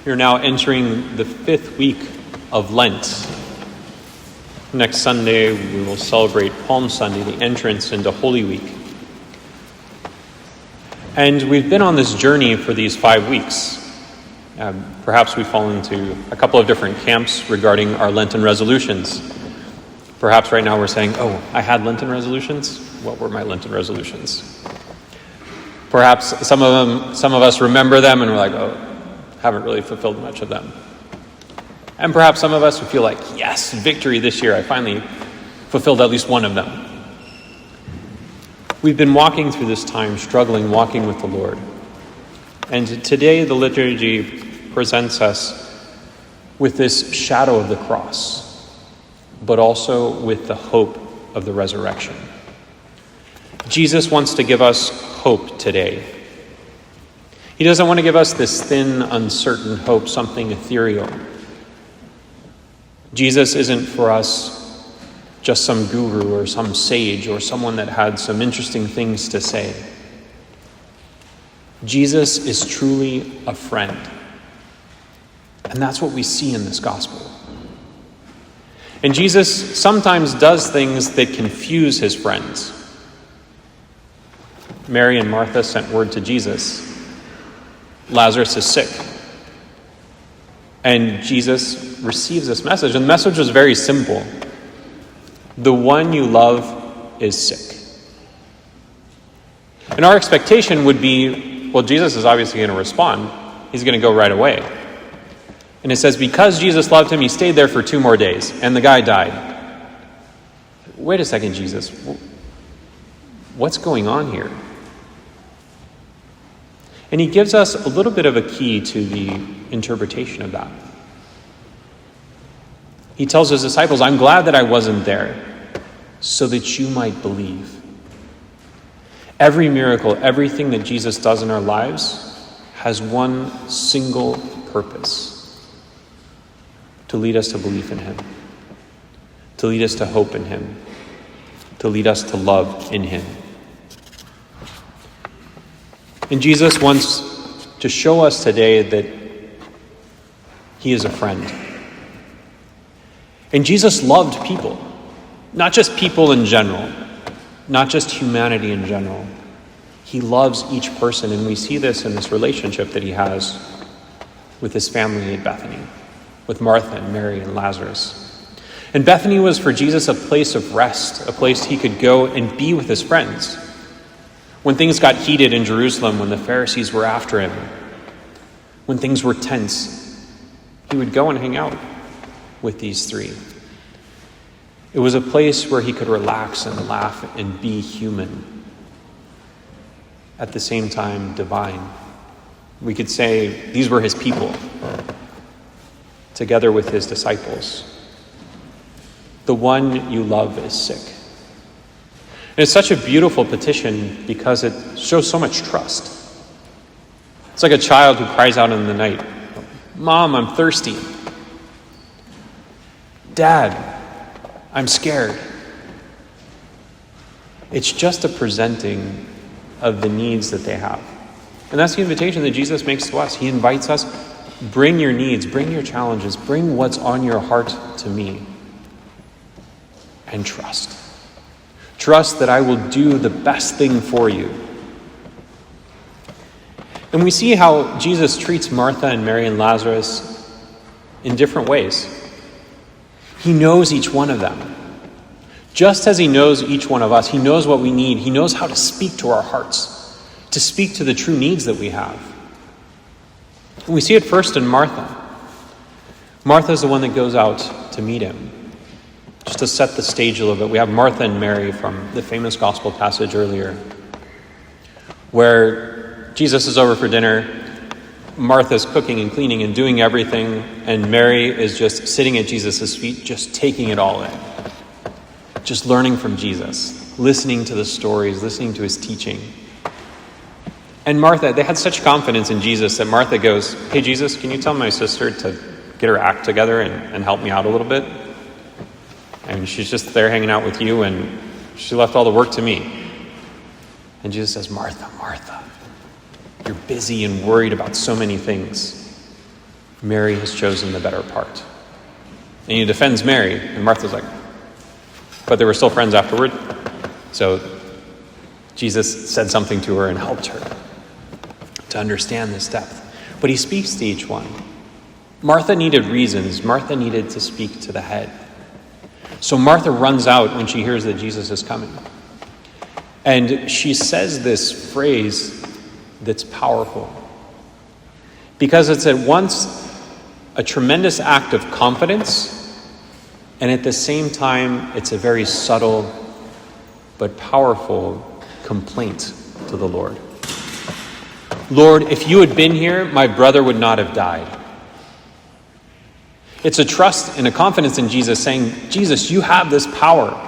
We are now entering the 5th week of Lent. Next Sunday, we will celebrate Palm Sunday, the entrance into Holy Week. And we've been on this journey for these 5 weeks. Perhaps we fall into a couple of different camps regarding our Lenten resolutions. Perhaps right now we're saying, oh, I had Lenten resolutions? What were my Lenten resolutions? Perhaps some of us remember them and we're like, oh, haven't really fulfilled much of them. And perhaps some of us would feel like, yes, victory this year. I finally fulfilled at least one of them. We've been walking through this time, struggling, walking with the Lord. And today the liturgy presents us with this shadow of the cross, but also with the hope of the resurrection. Jesus wants to give us hope today. He doesn't want to give us this thin, uncertain hope, something ethereal. Jesus isn't for us just some guru or some sage or someone that had some interesting things to say. Jesus is truly a friend. And that's what we see in this gospel. And Jesus sometimes does things that confuse his friends. Mary and Martha sent word to Jesus. Lazarus is sick. And Jesus receives this message. And the message was very simple. The one you love is sick. And our expectation would be, well, Jesus is obviously going to respond. He's going to go right away. And it says, because Jesus loved him, he stayed there for 2 more days. And the guy died. Wait a second, Jesus. What's going on here? And he gives us a little bit of a key to the interpretation of that. He tells his disciples, I'm glad that I wasn't there, so that you might believe. Every miracle, everything that Jesus does in our lives has one single purpose: to lead us to belief in him, to lead us to hope in him, to lead us to love in him. And Jesus wants to show us today that he is a friend. And Jesus loved people, not just people in general, not just humanity in general. He loves each person, and we see this in this relationship that he has with his family at Bethany, with Martha and Mary and Lazarus. And Bethany was for Jesus a place of rest, a place he could go and be with his friends. When things got heated in Jerusalem, when the Pharisees were after him, when things were tense, he would go and hang out with these 3. It was a place where he could relax and laugh and be human, at the same time divine. We could say these were his people, together with his disciples. The one you love is sick. And it's such a beautiful petition because it shows so much trust. It's like a child who cries out in the night, Mom, I'm thirsty. Dad, I'm scared. It's just a presenting of the needs that they have. And that's the invitation that Jesus makes to us. He invites us, bring your needs, bring your challenges, bring what's on your heart to me. And trust. Trust that I will do the best thing for you. And we see how Jesus treats Martha and Mary and Lazarus in different ways. He knows each one of them. Just as he knows each one of us, he knows what we need. He knows how to speak to our hearts, to speak to the true needs that we have. And we see it first in Martha. Martha is the one that goes out to meet him. Just to set the stage a little bit, we have Martha and Mary from the famous gospel passage earlier, where Jesus is over for dinner, Martha's cooking and cleaning and doing everything, and Mary is just sitting at Jesus' feet, just taking it all in. Just learning from Jesus, listening to the stories, listening to his teaching. And Martha, they had such confidence in Jesus that Martha goes, hey Jesus, can you tell my sister to get her act together and help me out a little bit? And she's just there hanging out with you, and she left all the work to me. And Jesus says, Martha, Martha, you're busy and worried about so many things. Mary has chosen the better part. And he defends Mary, and Martha's like, but they were still friends afterward. So Jesus said something to her and helped her to understand this depth. But he speaks to each one. Martha needed reasons. Martha needed to speak to the head. So Martha runs out when she hears that Jesus is coming. And she says this phrase that's powerful. Because it's at once a tremendous act of confidence, and at the same time, it's a very subtle but powerful complaint to the Lord. Lord, if you had been here, my brother would not have died. It's a trust and a confidence in Jesus saying, Jesus, you have this power.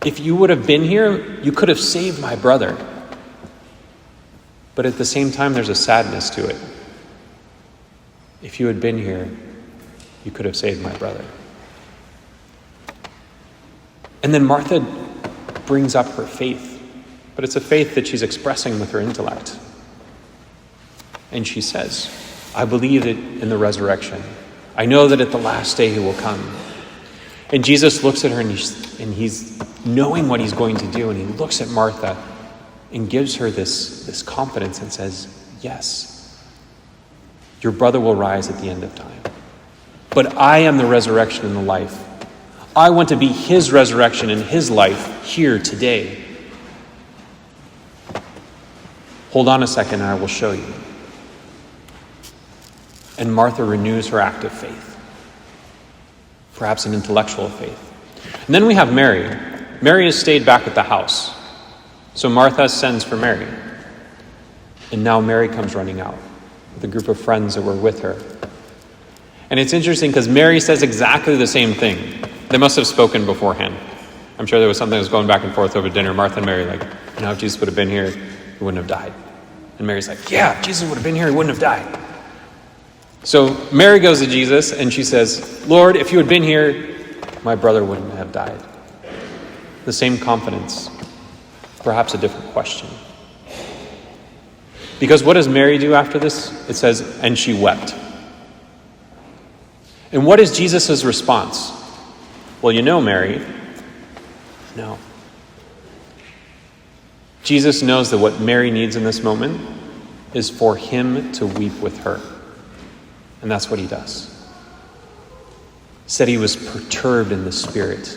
If you would have been here, you could have saved my brother. But at the same time, there's a sadness to it. If you had been here, you could have saved my brother. And then Martha brings up her faith, but it's a faith that she's expressing with her intellect. And she says, I believe in the resurrection. I know that at the last day he will come. And Jesus looks at her and he's knowing what he's going to do. And he looks at Martha and gives her this confidence and says, yes, your brother will rise at the end of time. But I am the resurrection and the life. I want to be his resurrection and his life here today. Hold on a second and I will show you. And Martha renews her act of faith, perhaps an intellectual faith. And then we have Mary. Mary has stayed back at the house. So Martha sends for Mary. And now Mary comes running out with a group of friends that were with her. And it's interesting because Mary says exactly the same thing. They must have spoken beforehand. I'm sure there was something that was going back and forth over dinner. Martha and Mary like, if Jesus would have been here, he wouldn't have died. And Mary's like, yeah, if Jesus would have been here, he wouldn't have died. So Mary goes to Jesus and she says, Lord, if you had been here, my brother wouldn't have died. The same confidence, perhaps a different question. Because what does Mary do after this? It says, and she wept. And what is Jesus' response? Well, you know, Mary, no. Jesus knows that what Mary needs in this moment is for him to weep with her. And that's what he does. Said he was perturbed in the spirit.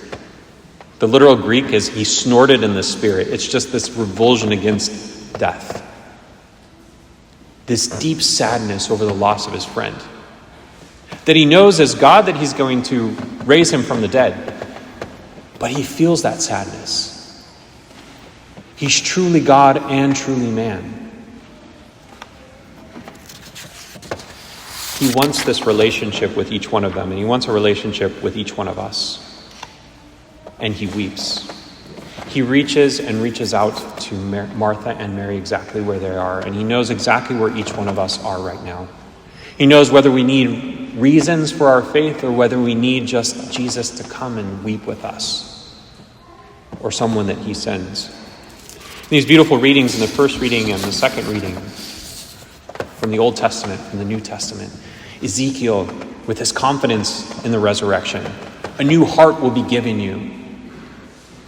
The literal Greek is he snorted in the spirit. It's just this revulsion against death. This deep sadness over the loss of his friend. That he knows as God that he's going to raise him from the dead. But he feels that sadness. He's truly God and truly man. He wants this relationship with each one of them, and he wants a relationship with each one of us. And he weeps. He reaches out to Martha and Mary exactly where they are, and he knows exactly where each one of us are right now. He knows whether we need reasons for our faith or whether we need just Jesus to come and weep with us, or someone that he sends. These beautiful readings in the first reading and the second reading from the Old Testament, from the New Testament. Ezekiel, with his confidence in the resurrection. A new heart will be given you.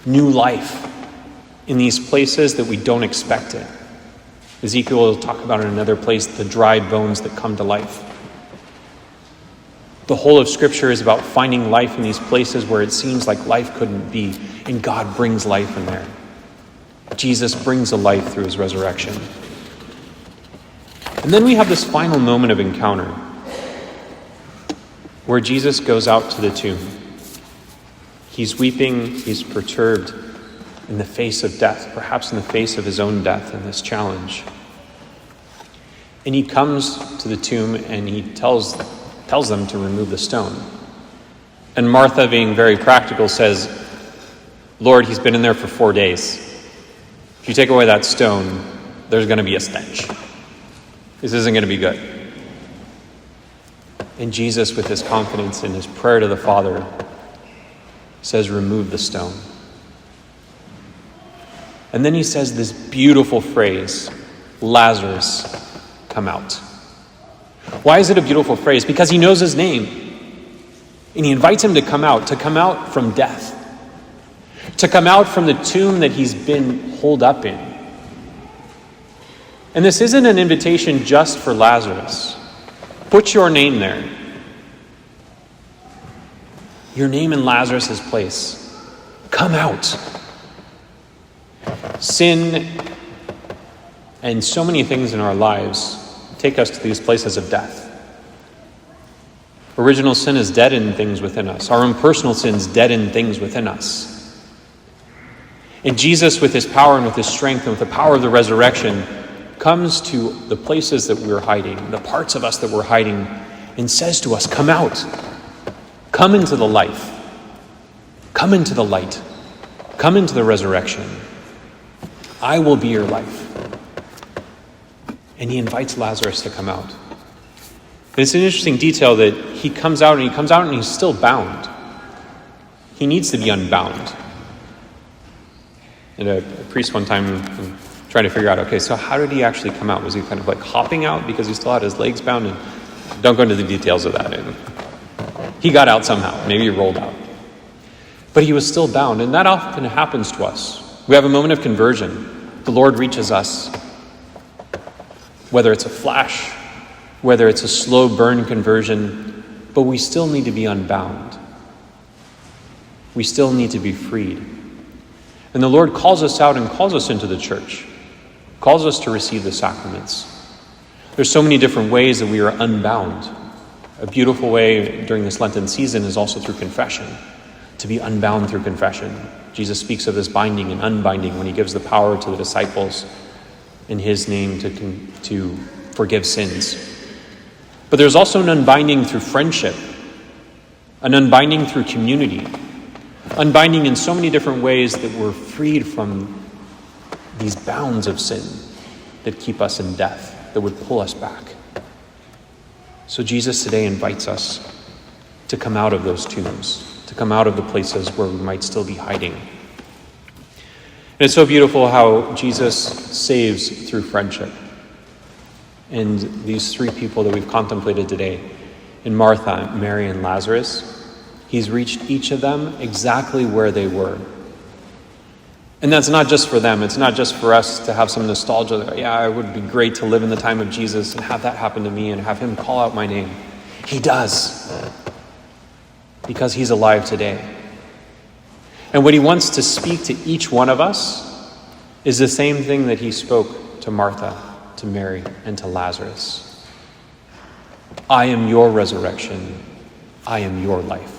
New life in these places that we don't expect it. Ezekiel will talk about in another place the dried bones that come to life. The whole of Scripture is about finding life in these places where it seems like life couldn't be, and God brings life in there. Jesus brings a life through his resurrection. And then we have this final moment of encounter where Jesus goes out to the tomb. He's weeping, he's perturbed in the face of death, perhaps in the face of his own death in this challenge. And he comes to the tomb and he tells them to remove the stone. And Martha, being very practical, says, Lord, he's been in there for 4 days. If you take away that stone, there's going to be a stench. This isn't going to be good. And Jesus, with his confidence in his prayer to the Father, says, remove the stone. And then he says this beautiful phrase, Lazarus, come out. Why is it a beautiful phrase? Because he knows his name. And he invites him to come out from death, to come out from the tomb that he's been holed up in. And this isn't an invitation just for Lazarus. Put your name there. Your name in Lazarus' place. Come out. Sin and so many things in our lives take us to these places of death. Original sin is dead in things within us. Our own personal sin is dead in things within us. And Jesus, with his power and with his strength and with the power of the resurrection, comes to the places that we're hiding, the parts of us that we're hiding, and says to us, come out. Come into the life. Come into the light. Come into the resurrection. I will be your life. And he invites Lazarus to come out. It's an interesting detail that he comes out and he's still bound. He needs to be unbound. And a priest one time trying to figure out, okay, so how did he actually come out? Was he kind of like hopping out because he still had his legs bound? And don't go into the details of that. And he got out somehow. Maybe he rolled out. But he was still bound. And that often happens to us. We have a moment of conversion. The Lord reaches us. Whether it's a flash, whether it's a slow burn conversion, but we still need to be unbound. We still need to be freed. And the Lord calls us out and calls us into the church, calls us to receive the sacraments. There's so many different ways that we are unbound. A beautiful way during this Lenten season is also through confession, to be unbound through confession. Jesus speaks of this binding and unbinding when he gives the power to the disciples in his name to forgive sins. But there's also an unbinding through friendship, an unbinding through community, unbinding in so many different ways that we're freed from these bounds of sin that keep us in death, that would pull us back. So Jesus today invites us to come out of those tombs, to come out of the places where we might still be hiding. And it's so beautiful how Jesus saves through friendship. And these three people that we've contemplated today, in Martha, Mary, and Lazarus, he's reached each of them exactly where they were. And that's not just for them. It's not just for us to have some nostalgia that, yeah, it would be great to live in the time of Jesus and have that happen to me and have him call out my name. He does. Because he's alive today. And what he wants to speak to each one of us is the same thing that he spoke to Martha, to Mary, and to Lazarus. I am your resurrection. I am your life.